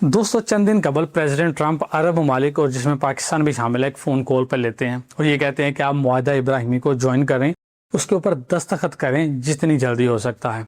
दोस्तों, चंद दिन कबल प्रेसिडेंट ट्रंप अरब ममालिक और जिसमें पाकिस्तान भी शामिल है एक फ़ोन कॉल पर लेते हैं और ये कहते हैं कि आप मुआहदा इब्राहिमी को ज्वाइन करें, उसके ऊपर दस्तखत करें जितनी जल्दी हो सकता है।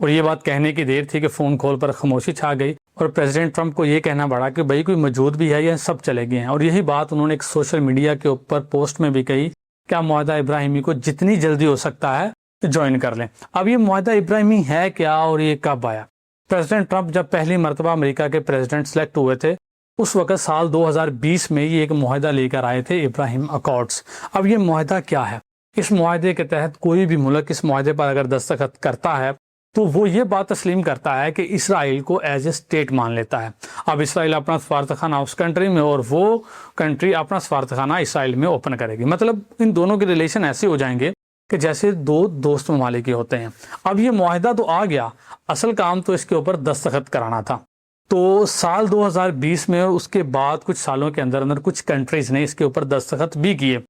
और ये बात कहने की देर थी कि फ़ोन कॉल पर खामोशी छा गई और प्रेसिडेंट ट्रंप को ये कहना पड़ा कि भाई कोई मौजूद भी है या सब चले गए हैं। और यही बात उन्होंने एक सोशल मीडिया के ऊपर पोस्ट में भी कही कि आप मुआहदा इब्राहिमी को जितनी जल्दी हो सकता है ज्वाइन कर लें। अब ये मुआहदा इब्राहिमी है क्या और ये कब आया? प्रेसिडेंट ट्रंप जब पहली मरतबा अमेरिका के प्रेसिडेंट सेलेक्ट हुए थे उस वक्त साल 2020 में ये एक मुआहदा लेकर आए थे, इब्राहिम अकॉर्ड्स। अब ये मुआहदा क्या है? इस मुआहदे के तहत कोई भी मुल्क इस मुआहदे पर अगर दस्तखत करता है तो वो ये बात तस्लीम करता है कि इसराइल को एज ए स्टेट मान लेता है। अब इसराइल अपना सफारतखाना उस कंट्री में और वो कंट्री अपना सफारतखाना इसराइल में ओपन करेगी। मतलब इन दोनों के रिलेशन ऐसे हो जाएंगे कि जैसे दो दोस्त ममालिक के होते हैं। अब ये मुआहदा तो आ गया, असल काम तो इसके ऊपर दस्तखत कराना था। तो साल 2020 में और उसके बाद कुछ सालों के अंदर अंदर कुछ कंट्रीज ने इसके ऊपर दस्तखत भी किए।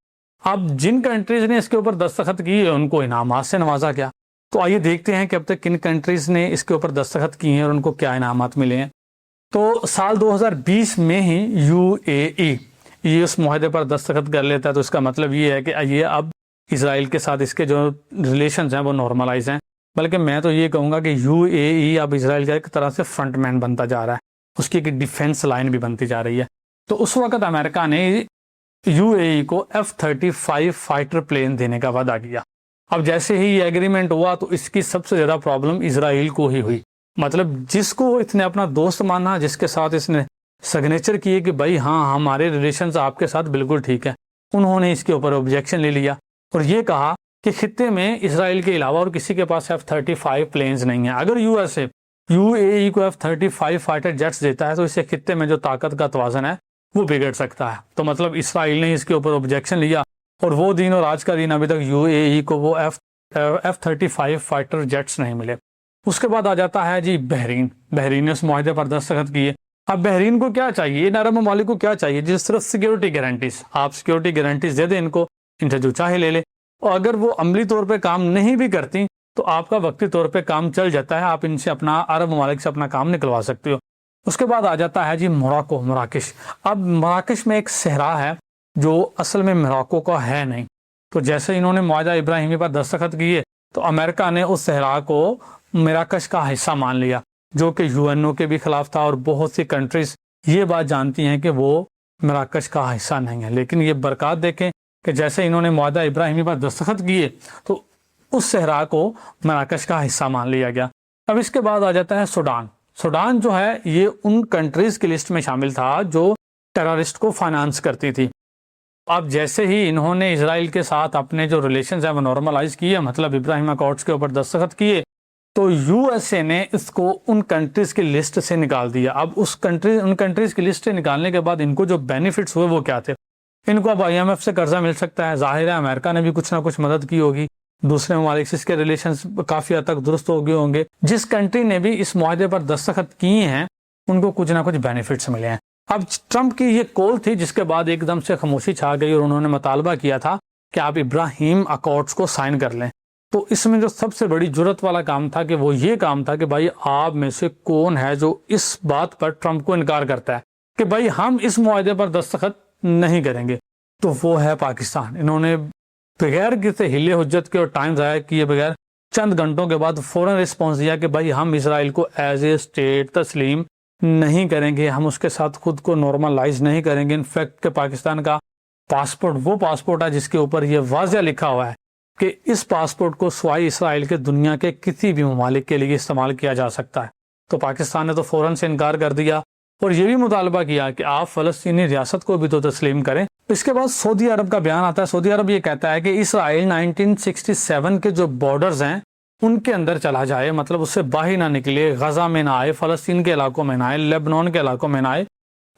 अब जिन कंट्रीज ने इसके ऊपर दस्तखत किए उनको इनामात से नवाजा गया। तो आइए देखते हैं कि अब तक किन कंट्रीज ने इसके ऊपर दस्तखत किए हैं और उनको क्या इनामात मिले हैं। तो साल 2020 में ही UAE ये उस मुआहदे पर दस्तखत कर लेता है। तो इसका मतलब ये है कि ये अब इसराइल के साथ इसके जो रिलेशंस हैं वो नॉर्मलाइज हैं। बल्कि मैं तो ये कहूँगा कि UAE अब इसराइल का एक तरह से फ्रंटमैन बनता जा रहा है, उसकी एक डिफेंस लाइन भी बनती जा रही है। तो उस वक्त अमेरिका ने UAE को F-35 फाइटर प्लेन देने का वादा किया। अब जैसे ही ये एग्रीमेंट हुआ तो इसकी सबसे ज़्यादा प्रॉब्लम इसराइल को ही हुई। मतलब जिसको इसने अपना दोस्त माना, जिसके साथ इसने सिग्नेचर किए कि भाई हाँ हमारे रिलेशंस आपके साथ बिल्कुल ठीक है, उन्होंने इसके ऊपर ऑब्जेक्शन ले लिया और ये कहा कि खित्ते में इसराइल के अलावा और किसी के पास F-35 प्लेन्स नहीं है। अगर USA UAE को F-35 फाइटर जेट्स देता है तो इससे खित्ते में जो ताकत का तवाज़न है वो बिगड़ सकता है। तो मतलब इसराइल ने इसके ऊपर ऑब्जेक्शन लिया और वो दिन और आज का दिन अभी तक UAE को वो F-35 फाइटर जेट्स नहीं मिले। उसके बाद आ जाता है जी बहरीन ने उस मुआहदे पर दस्तखत किए। अब बहरीन को क्या चाहिए, इन अरब ममालिक को क्या चाहिए? जिस तरह सिक्योरिटी गारंटीज, आप सिक्योरिटी गारंटीज दे दें इनको, इनसे जो चाहे ले ले। और अगर वो अमली तौर पे काम नहीं भी करती तो आपका वक्ती तौर पे काम चल जाता है, आप इनसे अपना अरब ममालिक से अपना काम निकलवा सकते हो। उसके बाद आ जाता है जी मराकश। अब मराकश में एक सहरा है जो असल में मोरक्को का है नहीं। तो जैसे इन्होंने मुआहदा इब्राहिमी पर दस्तखत किए तो अमेरिका ने उस सहरा को मराकश का हिस्सा मान लिया, जो कि UNO के भी खिलाफ था और बहुत सी कंट्रीज ये बात जानती हैं कि वो मराकश का हिस्सा नहीं है। लेकिन ये बरकत देखें कि जैसे इन्होंने मुआहदा इब्राहिमी पर दस्तखत किए तो उस सहरा को मराकश का हिस्सा मान लिया गया। अब इसके बाद आ जाता है सूडान जो है ये उन कंट्रीज की लिस्ट में शामिल था जो टेररिस्ट को फाइनेंस करती थी। अब जैसे ही इन्होंने इसराइल के साथ अपने जो रिलेशंस हैं वो नॉर्मलाइज किए, मतलब इब्राहिम अकॉर्ड्स के ऊपर दस्तखत किए, तो USA ने इसको उन कंट्रीज की लिस्ट से निकाल दिया। अब उन कंट्रीज की लिस्ट से निकालने के बाद इनको जो बेनिफिट्स हुए वो क्या थे? इनको अब IMF से कर्जा मिल सकता है। जाहिर है अमेरिका ने भी कुछ ना कुछ मदद की होगी, दूसरे ममालिक से इसके रिलेशंस काफ़ी हद तक दुरुस्त हो गए होंगे। जिस कंट्री ने भी इस मुआहदे पर दस्तखत किए हैं उनको कुछ ना कुछ बेनिफिट्स मिले हैं। अब ट्रंप की ये कॉल थी जिसके बाद एकदम से खामोशी छा गई और उन्होंने मुतालबा किया था कि आप इब्राहिम अकॉर्ड्स को साइन कर लें। तो इसमें जो सबसे बड़ी जुर्रत वाला काम था कि वो ये काम था कि भाई आप में से कौन है जो इस बात पर ट्रंप को इनकार करता है कि भाई हम इस मुआहदे पर दस्तखत नहीं करेंगे। तो वो है पाकिस्तान। इन्होंने बगैर किसी हिले हुज्जत के और टाइम ज़ाया किए बगैर चंद घंटों के बाद फ़ौरन रिस्पॉन्स दिया कि भाई हम इसराइल को एज ए स्टेट तस्लीम नहीं करेंगे, हम उसके साथ खुद को नॉर्मलाइज नहीं करेंगे। इनफैक्ट कि पाकिस्तान का पासपोर्ट वो पासपोर्ट है जिसके ऊपर ये वाज़ह लिखा हुआ है कि इस पासपोर्ट को स्वाई इसराइल के दुनिया के किसी भी ममालिक के लिए इस्तेमाल किया जा सकता है। तो पाकिस्तान ने तो फ़ौरन से इनकार कर दिया और ये भी मुतालबा किया कि आप फ़लस्तीनी रियासत को भी तो तस्लीम करें। इसके बाद सऊदी अरब का बयान आता है। सऊदी अरब ये कहता है कि इसराइल 1967 के जो बॉर्डर्स हैं उनके अंदर चला जाए, मतलब उससे बाहर ना निकले, गजा में ना आए, फ़लस्तीन के इलाकों में ना आए, लेबनान के इलाकों में ना आए,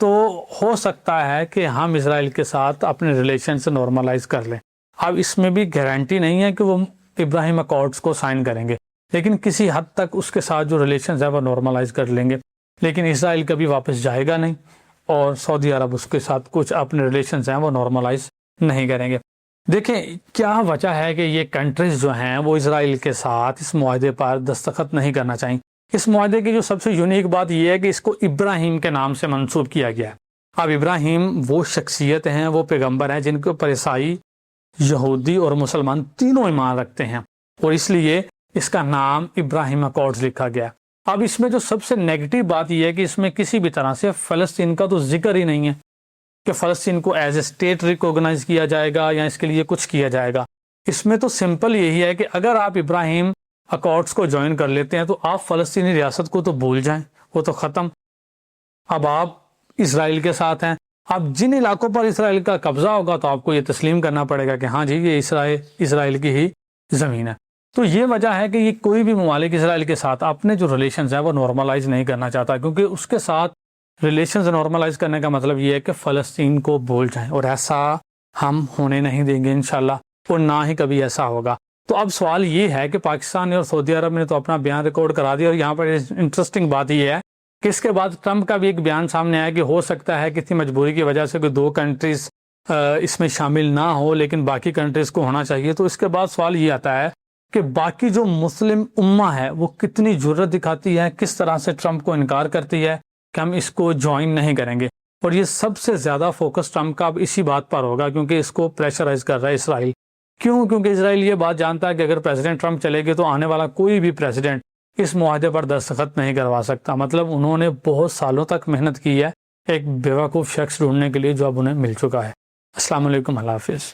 तो हो सकता है कि हम इसराइल के साथ अपने रिलेशन से नॉर्मलाइज कर लें। अब इसमें भी गारंटी नहीं है कि वो इब्राहिम अकॉर्ड्स को साइन करेंगे, लेकिन किसी हद तक उसके साथ जो रिलेशन है वो नॉर्मलाइज कर लेंगे। लेकिन इसराइल कभी वापस जाएगा नहीं और सऊदी अरब उसके साथ कुछ अपने रिलेशंस हैं वो नॉर्मलाइज नहीं करेंगे। देखें क्या वजह है कि ये कंट्रीज जो हैं वो इसराइल के साथ इस मुआहदे पर दस्तखत नहीं करना चाहिए। اس معاہدے کی جو سب سے یونیک بات یہ ہے کہ اس کو ابراہیم کے نام سے منسوب کیا گیا ہے۔ اب ابراہیم وہ شخصیت ہیں، وہ پیغمبر ہیں جن کے اوپر عیسائی، یہودی اور مسلمان تینوں ایمان رکھتے ہیں، اور اس لیے اس کا نام ابراہیم اکارڈز لکھا گیا۔ اب اس میں جو سب سے نیگیٹو بات یہ ہے کہ اس میں کسی بھی طرح سے فلسطین کا تو ذکر ہی نہیں ہے کہ فلسطین کو ایز اے اسٹیٹ ریکوگنائز کیا جائے گا یا اس کے لیے کچھ کیا جائے گا۔ اس میں تو سمپل یہی ہے کہ اگر آپ ابراہیم اکارڈز کو جوائن کر لیتے ہیں تو آپ فلسطینی ریاست کو تو بھول جائیں، وہ تو ختم۔ اب آپ اسرائیل کے ساتھ ہیں، اب جن علاقوں پر اسرائیل کا قبضہ ہوگا تو آپ کو یہ تسلیم کرنا پڑے گا کہ ہاں جی یہ اسرائیل کی ہی زمین ہے۔ تو یہ وجہ ہے کہ یہ کوئی بھی ممالک اسرائیل کے ساتھ اپنے جو ریلیشنز ہیں وہ نارملائز نہیں کرنا چاہتا، کیونکہ اس کے ساتھ ریلیشنز نارملائز کرنے کا مطلب یہ ہے کہ فلسطین کو بھول جائیں، اور ایسا ہم ہونے نہیں دیں گے انشاءاللہ، اور نہ ہی کبھی ایسا ہوگا۔ تو اب سوال یہ ہے کہ پاکستان نے اور سعودی عرب نے تو اپنا بیان ریکارڈ کرا دیا، اور یہاں پر انٹرسٹنگ بات یہ ہے کہ اس کے بعد ٹرمپ کا بھی ایک بیان سامنے آیا کہ ہو سکتا ہے کسی مجبوری کی وجہ سے کوئی 2 کنٹریز اس میں شامل نہ ہو، لیکن باقی کنٹریز کو ہونا چاہیے۔ تو اس کے بعد سوال یہ آتا ہے کہ باقی جو مسلم امہ ہے وہ کتنی جرأت دکھاتی ہے، کس طرح سے ٹرمپ کو انکار کرتی ہے کہ ہم اس کو جوائن نہیں کریں گے۔ اور یہ سب سے زیادہ فوکس ٹرمپ کا اب اسی بات پر ہوگا، کیونکہ اس کو پریشرائز کر رہا ہے اسرائیل۔ کیوں؟ کیونکہ اسرائیل یہ بات جانتا ہے کہ اگر پریزیڈنٹ ٹرمپ چلے گئے تو آنے والا کوئی بھی پریزیڈنٹ اس معاہدے پر دستخط نہیں کروا سکتا۔ مطلب انہوں نے بہت سالوں تک محنت کی ہے ایک بیوقوف شخص ڈھونڈنے کے لیے جو اب انہیں مل چکا ہے۔ السلام علیکم، اللہ حافظ۔